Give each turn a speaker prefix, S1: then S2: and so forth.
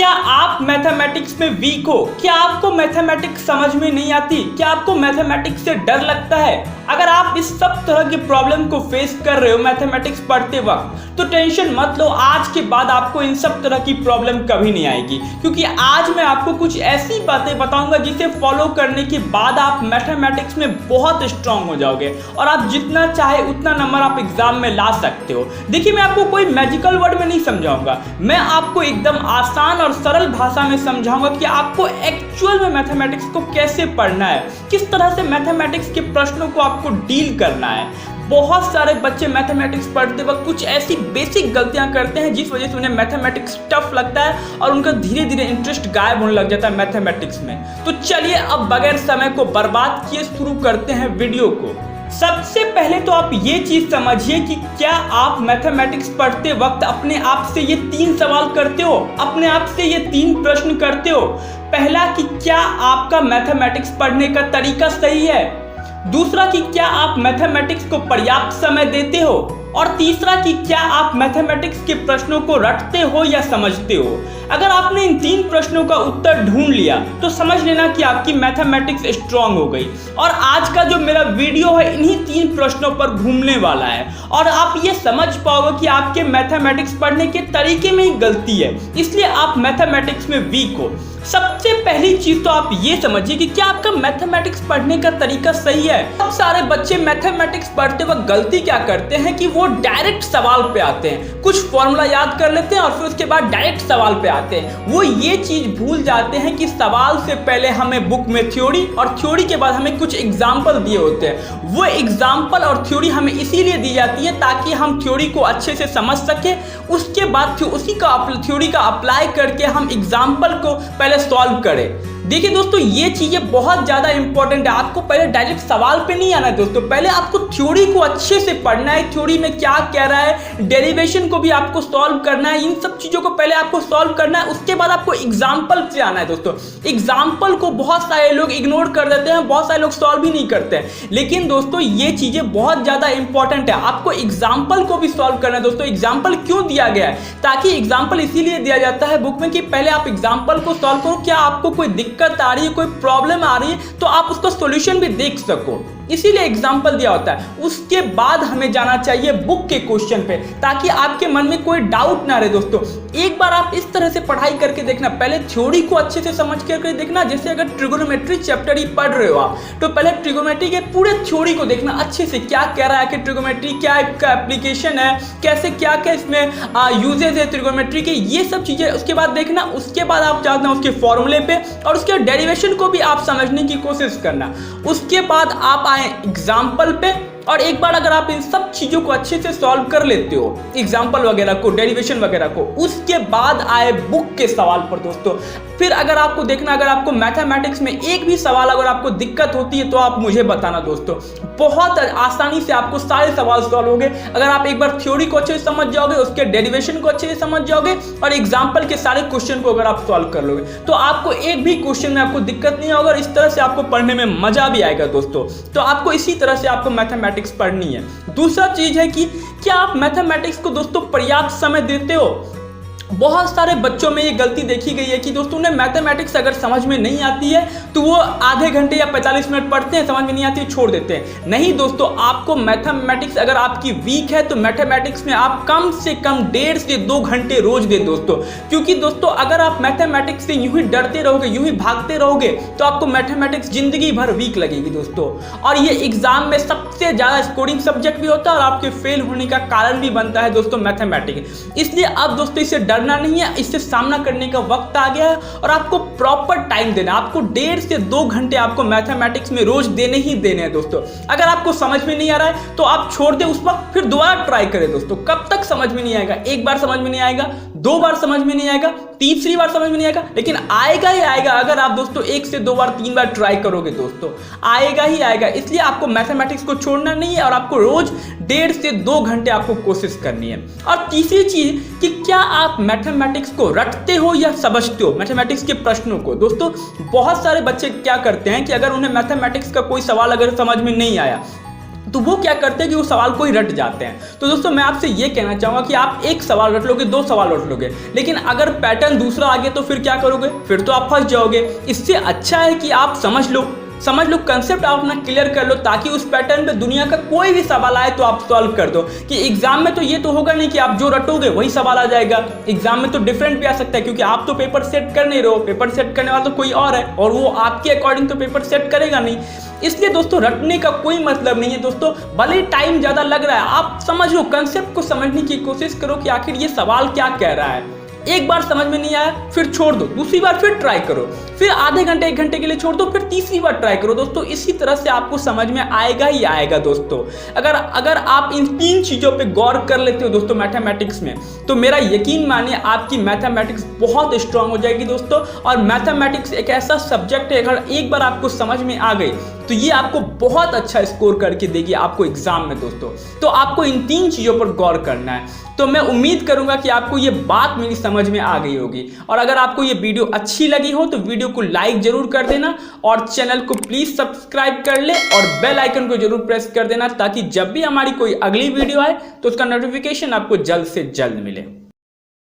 S1: क्या आप मैथमेटिक्स में वीक हो? क्या आपको मैथमेटिक्स समझ में नहीं आती? क्या आपको मैथमेटिक्स से डर लगता है? अगर आप इस सब तरह की प्रॉब्लम को फेस कर रहे हो मैथमेटिक्स पढ़ते वक्त, तो टेंशन मत लो। आज के बाद आपको इन सब तरह की प्रॉब्लम कभी नहीं आएगी, क्योंकि आज मैं आपको कुछ ऐसी बातें बताऊंगा जिसे फॉलो करने के बाद आप मैथमेटिक्स में बहुत स्ट्रांग हो जाओगे और आप जितना चाहे उतना नंबर आप एग्जाम में ला सकते हो। देखिए, मैं आपको कोई मैजिकल वर्ड में नहीं समझाऊंगा, मैं आपको एकदम आसान और सरल भाषा में समझाऊंगा कि आपको एक्चुअल में मैथमेटिक्स को कैसे पढ़ना है, किस तरह से मैथमेटिक्स के प्रश्नों को आपको डील करना है। बहुत सारे बच्चे मैथमेटिक्स पढ़ते वक्त कुछ ऐसी बेसिक गलतियां करते हैं जिस वजह से उन्हें मैथमेटिक्स टफ लगता है और उनका धीरे धीरे इंटरेस्ट गायब होने लग जाता है मैथमेटिक्स में। तो चलिए अब बगैर समय को बर्बाद किए शुरू करते हैं वीडियो को। सबसे पहले तो आप ये चीज समझिए कि क्या आप मैथमेटिक्स पढ़ते वक्त अपने आप से ये 3 सवाल करते हो, अपने आप से ये 3 प्रश्न करते हो। पहला कि क्या आपका मैथमेटिक्स पढ़ने का तरीका सही है, दूसरा कि क्या आप मैथमेटिक्स को पर्याप्त समय देते हो, और तीसरा कि क्या आप मैथमेटिक्स के प्रश्नों को रटते हो या समझते हो। अगर आपने इन 3 प्रश्नों का उत्तर ढूंढ लिया तो समझ लेना कि आपकी मैथमेटिक्स स्ट्रांग हो गई। और आज का जो मेरा वीडियो है इन्हीं 3 प्रश्नों पर घूमने वाला है और आप ये समझ पाओगे कि आपके मैथमेटिक्स पढ़ने के तरीके में ही गलती है, इसलिए आप मैथमेटिक्स में वीक हो। सबसे पहली चीज तो आप ये समझिए कि क्या आपका मैथमेटिक्स पढ़ने का तरीका सही है। बहुत सारे बच्चे मैथमेटिक्स पढ़ते वक्त गलती क्या करते हैं कि वो डायरेक्ट सवाल पे आते हैं, कुछ फॉर्मूला याद कर लेते हैं और फिर उसके बाद डायरेक्ट सवाल पे आते हैं। वो ये चीज भूल जाते हैं कि सवाल से पहले हमें बुक में थ्योरी और थ्योरी के बाद हमें कुछ एग्जाम्पल दिए होते हैं। वो एग्जाम्पल और थ्योरी हमें इसीलिए दी जाती है ताकि हम थ्योरी को अच्छे से समझ सके, उसके बाद उसी का थ्योरी का अप्लाई करके हम एग्जाम्पल को पहले सॉल्व करें। देखिए दोस्तों, ये चीजें बहुत ज्यादा इंपॉर्टेंट है। आपको पहले डायरेक्ट सवाल पे नहीं आना है दोस्तों, पहले आपको थ्योरी को अच्छे से पढ़ना है, थ्योरी में क्या कह रहा है, डेरिवेशन को भी आपको सॉल्व करना है, इन सब चीजों को पहले आपको सॉल्व करना है। उसके बाद आपको एग्जाम्पल पे आना है दोस्तों। एग्जाम्पल को बहुत सारे लोग इग्नोर कर देते हैं, बहुत सारे लोग सॉल्व भी नहीं करते हैं, लेकिन दोस्तों ये चीजें बहुत ज्यादा इंपॉर्टेंट है। आपको एग्जाम्पल को भी सॉल्व करना है दोस्तों। एग्जाम्पल क्यों दिया गया है? ताकि एग्जाम्पल इसीलिए दिया जाता है बुक में कि पहले आप एग्जाम्पल को सॉल्व करो, क्या आपको कोई दिक्कत आ रही है, कोई प्रॉब्लम आ रही है तो आप उसका सॉल्यूशन भी देख सको, इसीलिए एग्जाम्पल दिया होता है। उसके बाद हमें जाना चाहिए बुक के क्वेश्चन पे ताकि आपके मन में कोई डाउट ना रहे दोस्तों। एक बार आप इस तरह से पढ़ाई करके देखना, पहले थ्योरी को अच्छे से समझ करके देखना। जैसे अगर ट्रिगोनोमेट्री चैप्टर ही पढ़ रहे हो आप, तो पहले ट्रिगोनोमेट्री के पूरे थ्योरी को देखना अच्छे से, क्या कह रहा है कि ट्रिगोनोमेट्री क्या इसका एप्लीकेशन है, कैसे क्या क्या इसमें यूजेज है ट्रिगोनोमेट्री के, ये सब चीजें उसके बाद देखना। उसके बाद आप जाना उसके फॉर्मूले पे और उसके डेरिवेशन को भी आप समझने की कोशिश करना। उसके बाद आप आए एग्जाम्पल पे, और एक बार अगर आप इन सब चीजों को अच्छे से सॉल्व कर लेते हो, एग्जाम्पल वगैरह को, डेरिवेशन वगैरह को, उसके बाद आए बुक के सवाल पर दोस्तों। फिर अगर आपको देखना, अगर आपको मैथमेटिक्स में एक भी सवाल अगर आपको दिक्कत होती है तो आप मुझे बताना दोस्तों। बहुत आसानी से आपको सारे सवाल सॉल्व होंगे अगर आप एक बार थ्योरी को अच्छे से समझ जाओगे, उसके डेरिवेशन को अच्छे से समझ जाओगे और एग्जाम्पल के सारे क्वेश्चन को अगर आप सॉल्व कर लोगे तो आपको एक भी क्वेश्चन में आपको दिक्कत नहीं होगा और इस तरह से आपको पढ़ने में मजा भी आएगा दोस्तों। तो आपको इसी तरह से आपको मैथमेटिक्स पढ़नी है। दूसरा चीज है कि क्या आप मैथमेटिक्स को दोस्तों पर्याप्त समय देते हो। बहुत सारे बच्चों में ये गलती देखी गई है कि दोस्तों उन्हें मैथमेटिक्स अगर समझ में नहीं आती है तो वो आधे घंटे या 45 मिनट पढ़ते हैं, समझ में नहीं आती है छोड़ देते हैं। नहीं दोस्तों, आपको मैथमेटिक्स अगर आपकी वीक है तो मैथमेटिक्स में आप कम से कम 1.5 से 2 घंटे रोज दे दोस्तों। क्योंकि दोस्तों अगर आप मैथमेटिक्स से यूं ही डरते रहोगे, यूं ही भागते रहोगे तो आपको मैथमेटिक्स जिंदगी भर वीक लगेगी दोस्तों। और ये एग्जाम में सबसे ज्यादा स्कोरिंग सब्जेक्ट भी होता है और आपके फेल होने का कारण भी बनता है दोस्तों मैथमेटिक्स। इसलिए अब दोस्तों इसे डरना नहीं है, इससे सामना करने का वक्त आ गया है और आपको प्रॉपर टाइम देना। आपको 1.5 से 2 घंटे आपको मैथमेटिक्स में रोज देने ही देने हैं दोस्तों। अगर आपको समझ में नहीं आ रहा है तो आप छोड़ दे, उस वक्त फिर दोबारा ट्राई करें दोस्तों। कब तक समझ में नहीं आएगा? एक बार समझ में नहीं आएगा, 2 बार समझ में नहीं आएगा, तीसरी बार समझ में नहीं आएगा, लेकिन आएगा ही आएगा। अगर आप दोस्तों 1 से 2 बार 3 बार ट्राई करोगे दोस्तों, आएगा ही आएगा। इसलिए आपको मैथमेटिक्स को छोड़ना नहीं है और आपको रोज 1.5 से 2 घंटे आपको कोशिश करनी है। और तीसरी चीज कि क्या आप मैथमेटिक्स को रटते हो या समझते हो, मैथमेटिक्स के प्रश्नों को। दोस्तों बहुत सारे बच्चे क्या करते हैं कि अगर उन्हें मैथमेटिक्स का कोई सवाल अगर समझ में नहीं आया तो वो क्या करते हैं कि वो सवाल को ही रट जाते हैं। तो दोस्तों मैं आपसे ये कहना चाहूँगा कि आप एक सवाल रट लोगे, 2 सवाल रट लोगे, लेकिन अगर पैटर्न दूसरा आ गया तो फिर क्या करोगे? फिर तो आप फंस जाओगे। इससे अच्छा है कि आप समझ लो, कंसेप्ट आप अपना क्लियर कर लो, ताकि उस पैटर्न पे दुनिया का कोई भी सवाल आए तो आप सॉल्व कर दो। कि एग्जाम में तो ये तो होगा नहीं कि आप जो रटोगे वही सवाल आ जाएगा। एग्जाम में तो डिफरेंट भी आ सकता है, क्योंकि आप तो पेपर सेट कर नहीं रहे हो, पेपर सेट करने वाला तो कोई और है, और वो आपके अकॉर्डिंग तो पेपर सेट करेगा नहीं। इसलिए दोस्तों रटने का कोई मतलब नहीं है दोस्तों। भले ही टाइम ज़्यादा लग रहा है, आप समझ लो, कंसेप्ट को समझने की कोशिश करो कि आखिर ये सवाल क्या कह रहा है। एक बार समझ में नहीं आया फिर छोड़ दो, दूसरी बार फिर ट्राई करो, फिर आधे घंटे 1 घंटे के लिए छोड़ दो, फिर तीसरी बार ट्राई करो दोस्तों। इसी तरह से आपको समझ में आएगा ही आएगा दोस्तों। अगर आप इन 3 चीज़ों पे गौर कर लेते हो दोस्तों मैथमेटिक्स में, तो मेरा यकीन मानिए आपकी मैथमेटिक्स बहुत स्ट्रांग हो जाएगी दोस्तों। और मैथमेटिक्स एक ऐसा सब्जेक्ट है, अगर एक बार आपको समझ में आ गई तो ये आपको बहुत अच्छा स्कोर करके देगी आपको एग्जाम में दोस्तों। तो आपको इन 3 चीज़ों पर गौर करना है। तो मैं उम्मीद करूंगा कि आपको ये बात मेरी समझ में आ गई होगी। और अगर आपको ये वीडियो अच्छी लगी हो तो वीडियो को लाइक जरूर कर देना, और चैनल को प्लीज सब्सक्राइब कर ले, और बेल आइकन को जरूर प्रेस कर देना, ताकि जब भी हमारी कोई अगली वीडियो आए तो उसका नोटिफिकेशन आपको जल्द से जल्द मिले।